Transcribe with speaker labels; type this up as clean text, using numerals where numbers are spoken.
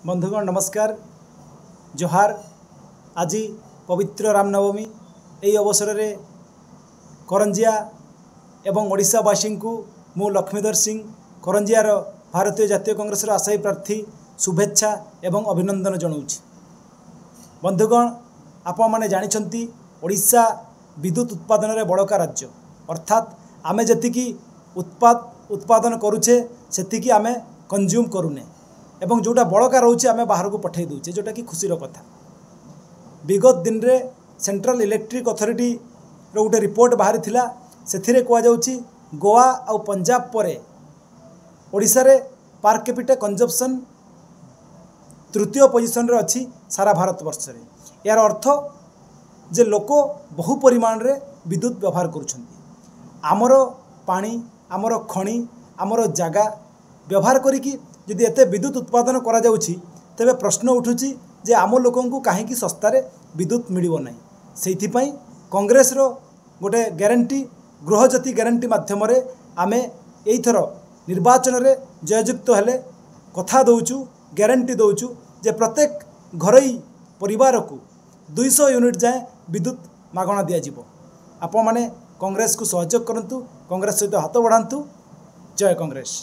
Speaker 1: बंधुगण नमस्कार जोहार। आज पवित्र रामनवमी यही अवसर में करंजिया एवं ओडिशावासी को मु लक्ष्मीधर सिंह करंजियार भारतीय जातीय कांग्रेस आशायी प्रार्थी शुभेच्छा एवं अभिनंदन जनाऊँगी। बंधुगण आपण मैंने जानते ओडिशा विद्युत उत्पादन रे बड़का राज्य, अर्थात आमे जतिकी उत्पादन करुचे सेतिकी आमे कंज्यूम करूने एवं जोटा बड़का रोचे आमे बाहर को पठे दूचे, जोटा कि खुशीर कथा। विगत दिन रे सेंट्रल इलेक्ट्रिक अथॉरिटी रो गोटे रिपोर्ट बाहरी थिला, सेथिरे कुआ जाउची गोवा और पंजाब परे ओडिशा रे पर कैपिटा कंजम्पशन तृतीय पोजिशन रे अछि सारा भारत वर्ष रे। यार अर्थ जे लोक बहु परिमाण रे विद्युत व्यवहार करुछंती। आमर पानी आमर खणी आमर जागा व्यवहार करिकी यदि एते विद्युत उत्पादन करा जाउछि तेबे प्रश्न उठुछि जे आम लोकंकु काहेकि सस्तारे विद्युत मिलिबो नाही। सेइथि पई कांग्रेस रो गोटे ग्यारंटी गृहज्योति ग्यारंटी माध्यम रे आमे एई थरो निर्वाचन रे जययुक्त हेले कथा दउछु, ग्यारंटी दउछु जे प्रत्येक घरई परिवार को 200 यूनिट जाए विद्युत मागणा दिया जिवो। आपण माने कांग्रेस को सहयोग करंतु, कांग्रेस सहित हाथ बढ़ांतु। जय कांग्रेस।